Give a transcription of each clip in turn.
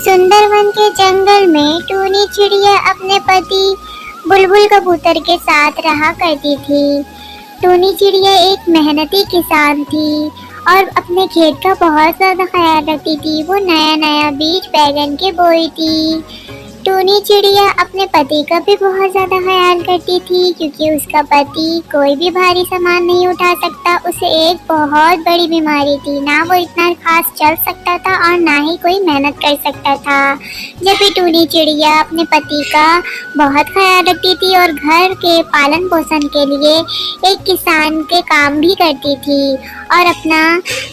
सुंदर वन के जंगल में टूनी चिड़िया अपने पति बुलबुल कबूतर के साथ रहा करती थी। टूनी चिड़िया एक मेहनती किसान थी और अपने खेत का बहुत ज़्यादा ख्याल रखती थी। वो नया नया बीज बैगन के बोई थी। टूनी चिड़िया अपने पति का भी बहुत ज़्यादा ख्याल करती थी, क्योंकि उसका पति कोई भी भारी सामान नहीं उठा सकता। उसे एक बहुत बड़ी बीमारी थी, ना वो इतना खास चल सकता था और ना ही कोई मेहनत कर सकता था। जब भी टूनी चिड़िया अपने पति का बहुत ख्याल रखती थी और घर के पालन पोषण के लिए एक किसान के काम भी करती थी और अपना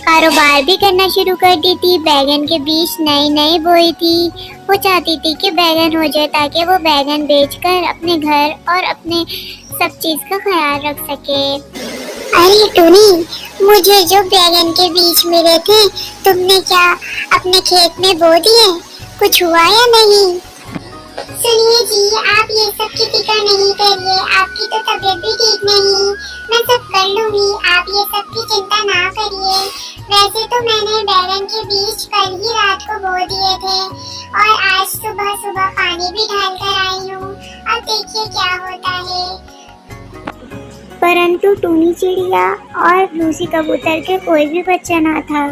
कारोबार भी करना शुरू कर दी थी। बैगन के बीज नए नए बोई थी। वो चाहती थी कि बैगन हो जाए ताकि वो बैगन बेचकर अपने घर और अपने सब चीज़ का ख्याल रख सके। अरे टूनी, मुझे जो बैगन के बीज मिले थे तुमने क्या अपने खेत में बो दिए? कुछ हुआ या नहीं? सुनिए जी, आप ये सब की फिक्र नहीं करिए, आपकी तो तबीयत भी ठीक नहीं, मैं सब कर लूंगी, आप ये सब की चिंता ना करिए। वैसे तो मैंने बैगन के बीज कल ही रात को बो दिए थे और आज सुबह सुबह पानी भी डाल कर आई हूँ। अब देखिए क्या होता है। परंतु टूनी चिड़िया और लूसी कबूतर के कोई भी बच्चा ना था।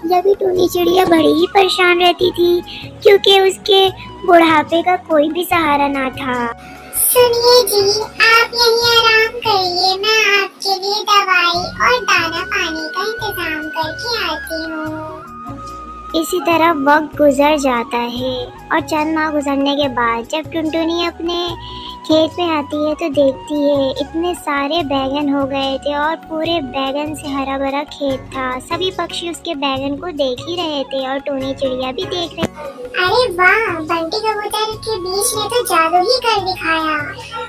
जब भी टूनी चिड़िया बड़ी ही परेशान रहती थी, क्योंकि उसके बुढ़ापे का कोई भी सहारा ना था। सुनिए जी, आप यहीं आराम करिए, मैं आपके लिए दवाई और दाना पानी का इंतजाम करके आती हूँ। इसी तरह वक्त गुजर जाता है और चंद माह गुजरने के बाद जब टुनटुनी अपने खेत पे आती है तो देखती है इतने सारे बैगन हो गए थे और पूरे बैगन से हरा भरा खेत था। सभी पक्षी उसके बैगन को देख ही रहे थे और टूनी चिड़िया भी देख रही। अरे वाह, बंटी कबूतर के बीच ने तो जादू ही कर दिखाया।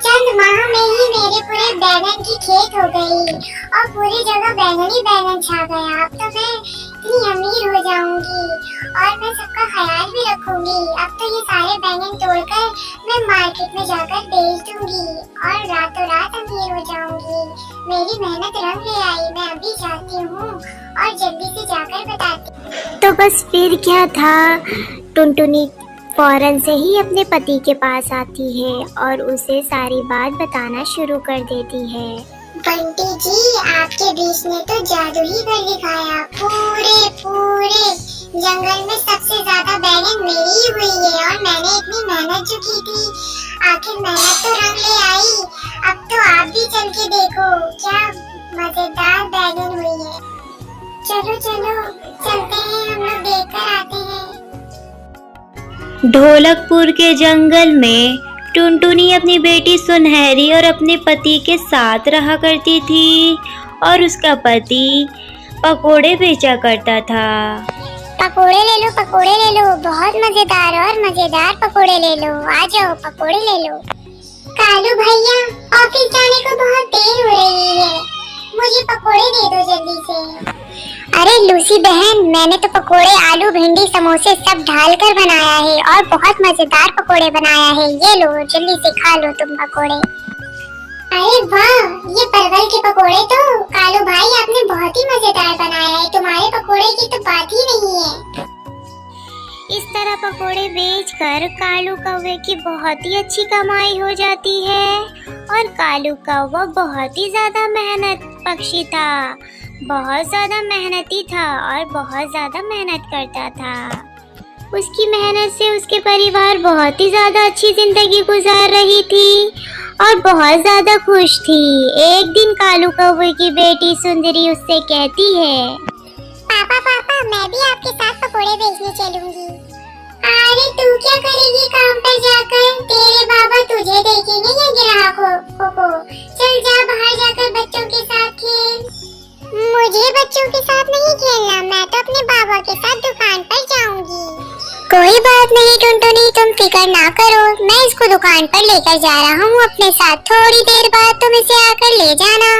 चंद माह में ही मेरे पूरे बैगन की खेत हो गई और पूरी जगह बैगन ही बैगन छा गया। अब तो मैं इतनी अमीर हो जाऊंगी और मैं सबका ख्याल भी रखूंगी। अब तो ये सारे बैगन तोड़कर मैं मार्केट में जाकर बेच दूंगी और रातों रात अमीर हो जाऊंगी। मेरी मेहनत रंग ले आई। मैं अभी जाती हूँ और जल्दी से जाकर बताती। तो बस फिर क्या था, टुनटुनी फौरन से ही अपने पति के पास आती है और उसे सारी बात बताना शुरू कर देती है। बंटी जी, आपके बीच ने तो जादू ही कर दिखाया। पूरे जंगल में सबसे ज्यादा बैगन मेरी ही हुई है और मैंने इतनी मेहनत जो की थी, आखिर मेहनत तो रंग ले आई। अब तो आप भी चल के देखो क्या मजेदार बैगन हुई है। चलो चलते हैं, हम लोग देख कर आते हैं। ढोलकपुर के जंगल में टुनटुनी अपनी बेटी सुनहरी और अपने पति के साथ रहा करती थी और उसका पति पकोड़े बेचा करता था। पकोड़े ले लो, बहुत मजेदार और मजेदार पकोड़े ले लो। आ जाओ, पकोड़े ले लो। कालू भैया, ऑफिस जाने को बहुत देर हो रही है, मुझे पकोड़े दे दो जल्दी से। अरे लूसी बहन, मैंने तो पकोड़े आलू भिंडी समोसे सब डालकर बनाया है और बहुत मजेदार पकोड़े बनाया है। ये लो, जल्दी से खा लो तुम पकोड़े। अरे वाह, ये परवल के पकोड़े तो कालू भाई आपने बहुत ही मजेदार बनाया है। तुम्हारे पकोड़े की तो बात ही नहीं है। इस तरह पकोड़े बेचकर कालू कौवे की बहुत ही अच्छी कमाई हो जाती है और कालू कौवा बहुत ही ज्यादा मेहनत पक्षी था, बहुत ज्यादा मेहनती था और बहुत ज्यादा मेहनत करता था। उसकी मेहनत से उसके परिवार बहुत ही ज्यादा अच्छी जिंदगी गुजार रही थी और बहुत ज्यादा खुश थी। एक दिन कालू कौवे की बेटी सुंदरी उससे कहती है, पापा मैं भी आपके साथ पकोड़े बेचने चलूंगी। अरे तू क्या करेगी काम पर जाकर, तेरे बाबा तुझे देखेंगे या ग्राहकों को। चल जा बाहर जाकर बच्चों के साथ खेल। मुझे बच्चों के साथ नहीं खेलना, मैं तो अपने बाबा के साथ दुकान पर जाऊंगी। कोई बात नहीं टुनटुनी, तुम फिक्र ना करो, मैं इसको दुकान पर लेकर जा रहा हूँ अपने साथ। थोड़ी देर बाद तुम इसे आकर ले जाना।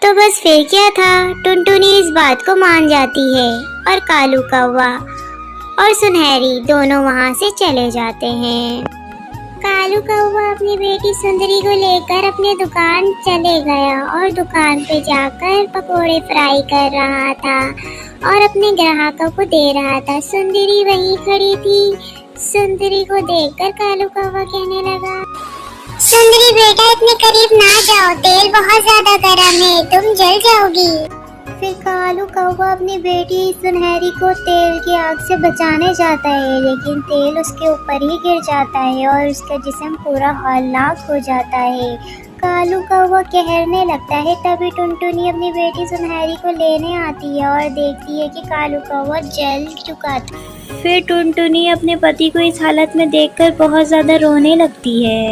तो बस फिर क्या था, टुनटुनी इस बात को मान जाती है और कालू कौवा और सुनहरी दोनों वहाँ से चले जाते हैं। कालू कौवा अपनी बेटी सुंदरी को लेकर अपने दुकान चले गया और दुकान पे जाकर पकोड़े फ्राई कर रहा था और अपने ग्राहकों को दे रहा था। सुंदरी वहीं खड़ी थी। सुंदरी को देखकर कालू कौवा कहने लगा, सुंदरी बेटा इतने करीब ना जाओ, तेल बहुत ज्यादा गर्म है, तुम जल जाओगी। फिर कालू कौवा अपनी बेटी सुनहरी को तेल की आग से बचाने जाता है, लेकिन तेल उसके ऊपर ही गिर जाता है और उसका जिस्म पूरा हलाक हो जाता है। कालू कौवा कहरने लगता है। तभी टुनटुनी अपनी बेटी सुनहरी को लेने आती है और देखती है कि कालू कौवा जल चुका था। फिर टुनटुनी अपने पति को इस हालत में देखकर बहुत ज्यादा रोने लगती है।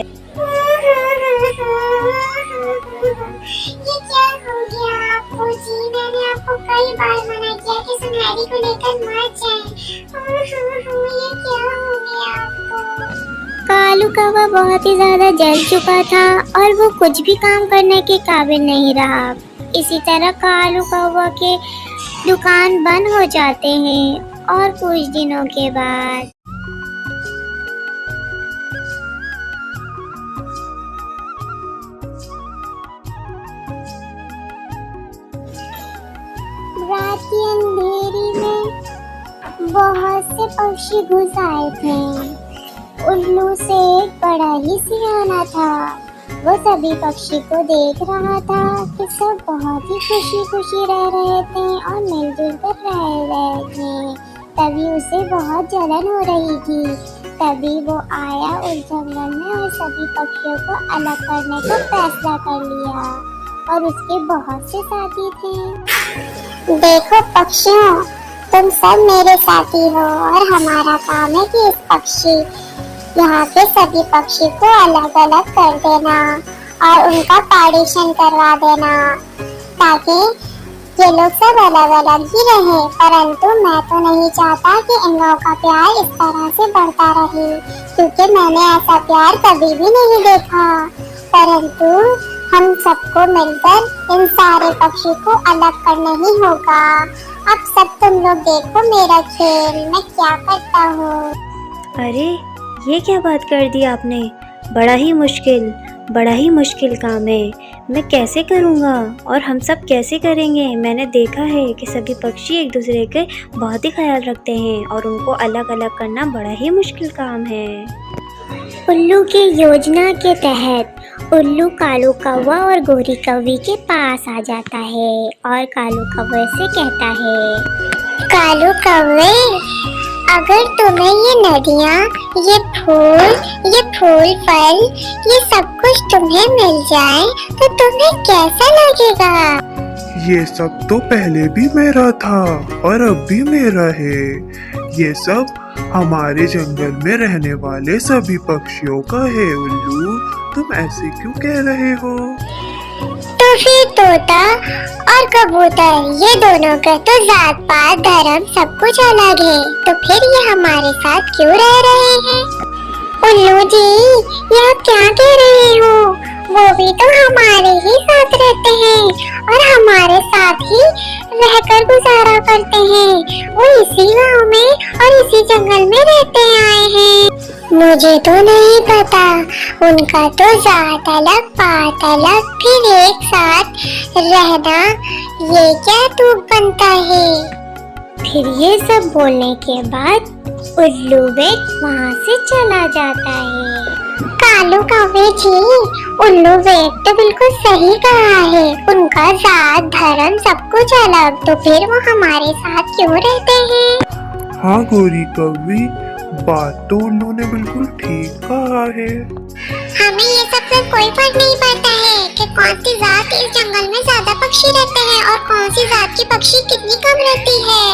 ये क्या हो गया आपको जी? मैंने आपको कई बार मना किया कि सुनहरी को लेकर मत जाएं। ये क्या हो गया आपको? कालू कौवा बहुत ही ज्यादा जल चुका था और वो कुछ भी काम करने के काबिल नहीं रहा। इसी तरह कालू कौवा के दुकान बंद हो जाते हैं और कुछ दिनों के बाद रात की अंधेरी में बहुत से पक्षी घुस आए थे। उल्लू से एक बड़ा ही सियाना था। वो सभी पक्षी को देख रहा था कि सब बहुत ही खुशी खुशी रह रहे थे और मिलजुल कर रह रहे थे। तभी उसे बहुत जलन हो रही थी। तभी वो आया उस जंगल में और सभी पक्षियों को अलग करने का फैसला कर लिया और उसके बहुत से साथी थे। देखो पक्षियों, तुम सब मेरे साथी हो और हमारा काम है कि इस पक्षी यहाँ के सभी पक्षी को अलग अलग कर देना और उनका पार्टीशन करवा देना ताकि ये लोग सब अलग अलग ही रहे। परंतु मैं तो नहीं चाहता कि इन लोगों का प्यार इस तरह से बढ़ता रहे, क्योंकि मैंने ऐसा प्यार कभी भी नहीं देखा। परंतु हम सबको मिलकर इन सारे पक्षी को अलग करना ही होगा। अब सब तुम लोग देखो मेरा खेल, मैं क्या करता हूँ। अरे ये क्या बात कर दी आपने? बड़ा ही मुश्किल काम है। मैं कैसे करूँगा और हम सब कैसे करेंगे? मैंने देखा है कि सभी पक्षी एक दूसरे के बहुत ही ख्याल रखते हैं और उनको अलग अलग करना बड़ा ही मुश्किल काम है। उल्लू की योजना के तहत उल्लू कालू कौवा और गोरी कौवी के पास आ जाता है और कालू कौवे से कहता है, कालू कौवे, अगर तुम्हें ये नदियाँ, ये फूल फल, ये सब कुछ तुम्हें मिल जाए तो तुम्हें कैसा लगेगा? ये सब तो पहले भी मेरा था और अब भी मेरा है। ये सब हमारे जंगल में रहने वाले सभी पक्षियों का है। उल्लू, तुम ऐसे क्यों कह रहे हो? तो फिर तोता और कबूतर, ये दोनों का तो जात पात धर्म सब कुछ अलग है, तो फिर ये हमारे साथ क्यों रह रहे हैं? उल्लू जी, ये आप क्या कह रहे हो? वो भी तो हमारे ही साथ रहते हैं और हमारे साथ ही रहकर गुजारा करते हैं। वो इसी गांव में और इसी जंगल में रहते आए हैं। मुझे तो नहीं पता, उनका तो जात अलग पात अलग, फिर एक साथ रहना ये क्या तुक बनता है? फिर ये सब बोलने के बाद उल्लू बेग वहाँ से चला जाता है। कालू कौवे जी, उल्लू बेग तो बिल्कुल सही कहा है। उनका जात धर्म सब कुछ अलग, तो फिर वो हमारे साथ क्यों रहते हैं? हाँ गोरी कौवी, बात तो उल्लू ने बिल्कुल ठीक कहा है। हमें ये सब से कोई फर्क नहीं पड़ता है कि कौन सी जात इस जंगल में ज्यादा पक्षी रहते हैं और कौन सी जात की पक्षी कितनी कम रहती है,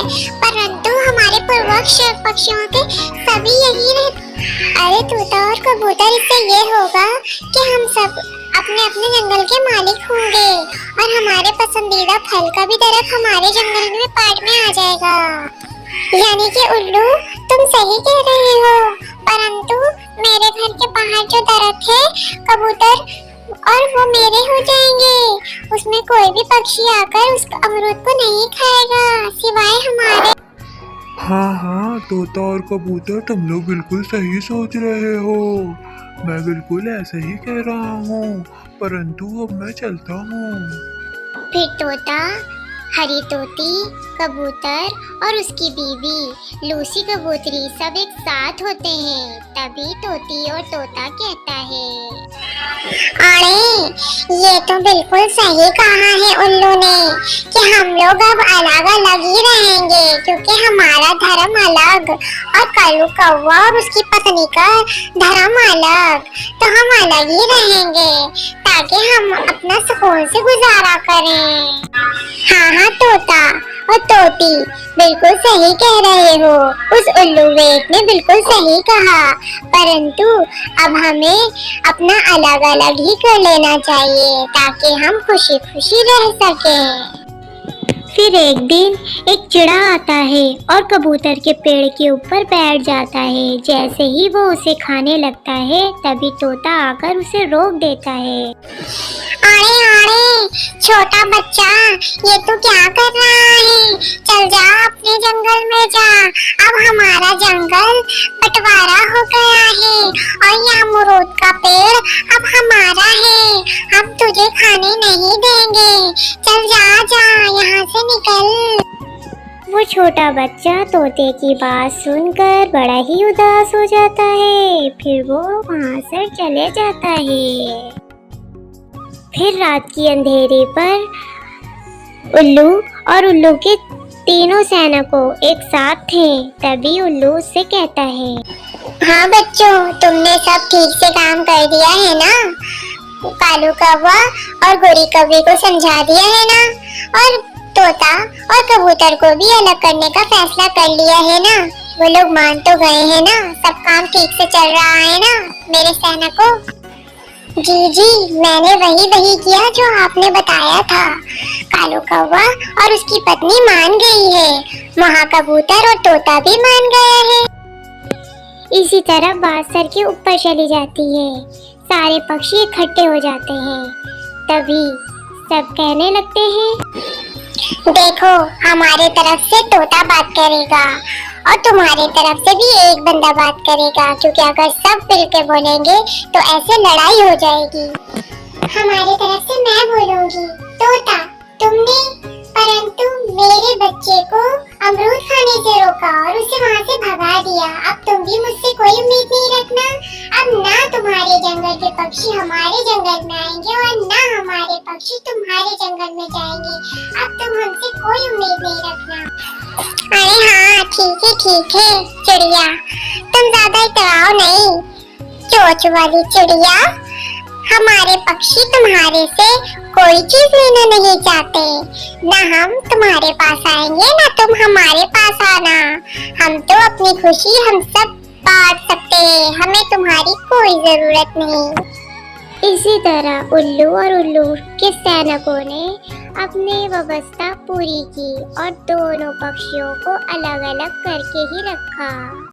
परंतु हमारे पूर्वज पक्षियों के सभी यही रहते। अरे तोता और कबूतर, इससे ये होगा कि हम सब अपने अपने जंगल के मालिक होंगे और हमारे पसंदीदा फल का भी दरख्त हमारे जंगल में पार्ट में आ जाएगा। यानी कि उल्लू, तुम सही कह रहे हो, परंतु मेरे घर के बाहर जो दरख्त है कबूतर और वो मेरे हो जाएंगे। उसमें कोई भी पक्षी आकर उस अमरूद को नहीं खाएगा सिवाय हमारे। हाँ, तोता और कबूतर, तुम लोग बिल्कुल सही सोच रहे हो। मैं बिल्कुल ऐसे ही कह रहा हूँ, परंतु अब मैं चलता हूँ। फिर तोता हरी तोती, कबूतर और उसकी बीवी लूसी कबूतरी सब एक साथ होते हैं। तभी तोती और तोता कहता है, अरे ये तो बिल्कुल सही कहा है उल्लू ने कि हम लोग अब अलग अलग ही रहेंगे, क्योंकि हमारा धर्म अलग और कालू कौवा और उसकी पत्नी का धर्म अलग, तो हम अलग ही रहेंगे ताकि हम अपना सुकून से गुजारा करें। हाँ तोता और तोती बिल्कुल सही कह रहे हो, उस उल्लू वेट ने बिल्कुल सही कहा, परंतु अब हमें अपना अलग अलग ही कर लेना चाहिए ताकि हम खुशी खुशी रह सकें। फिर एक दिन एक चिड़ा आता है और कबूतर के पेड़ के ऊपर बैठ जाता है। जैसे ही वो उसे खाने लगता है तभी तोता आकर उसे रोक देता है। अरे अरे छोटा बच्चा, ये तू क्या कर रहा है? चल जा अपने जंगल में जा, अब हमारा जंगल बंटवारा हो गया है और यह अमरूद का पेड़ अब हमारा है, हम तुझे खाने नहीं देंगे, चल जा जा यहाँ से निकल। वो छोटा बच्चा तोते की बात सुनकर बड़ा ही उदास हो जाता है, फिर वो वहाँ से चले जाता है। फिर रात की अंधेरे पर उल्लू और उल्लू के तीनों सैनिकों एक साथ थे। तभी उल्लू उससे कहता है, हाँ बच्चों, तुमने सब ठीक से काम कर दिया है ना? कालू कौवा और गोरी कौवे को समझा दिया है ना? और तोता और कबूतर को भी अलग करने का फैसला कर लिया है ना? वो लोग मान तो गए हैं ना? सब काम ठीक से चल रहा है ना मेरे सैनिकों? जी मैंने वही किया जो आपने बताया था। कालू कौवा और उसकी पत्नी मान गई है, वहाँ कबूतर और तोता भी मान गया है। इसी तरह बात सर के ऊपर चली जाती है, सारे पक्षी इकट्ठे हो जाते हैं। तभी सब कहने लगते हैं, देखो हमारे तरफ से तोता बात करेगा और तुम्हारे तरफ से भी एक बंदा बात करेगा, क्योंकि अगर सब मिलकर बोलेंगे तो ऐसे लड़ाई हो जाएगी। हमारे तरफ से मैं बोलूंगी, तोता तुमने परंतु मेरे बच्चे को अमरूद खाने से रोका और उसे वहाँ से भगा दिया। अब तुम भी मुझसे कोई उम्मीद नहीं रखना। अब ना तुम्हारे जंगल के पक्षी हमारे जंगल में आएंगे और ना हमारे पक्षी तुम्हारे जंगल में जाएंगे। अब तुम हमसे कोई उम्मीद नहीं रखना। अरे हाँ ठीक है चिड़िया, तुम ज्यादा इतराओ नहीं। चोंच वाली चिड़िया, हमारे पक्षी तुम्हारे से कोई चीज लेना नहीं चाहते, ना हम तुम्हारे पास आएंगे ना तुम हमारे पास आना। हम तो अपनी खुशी हम सब बांट सकते हैं, हमें तुम्हारी कोई जरूरत नहीं। इसी तरह उल्लू और उल्लू के सैनिकों ने अपनी व्यवस्था पूरी की और दोनों पक्षियों को अलग अलग करके ही रखा।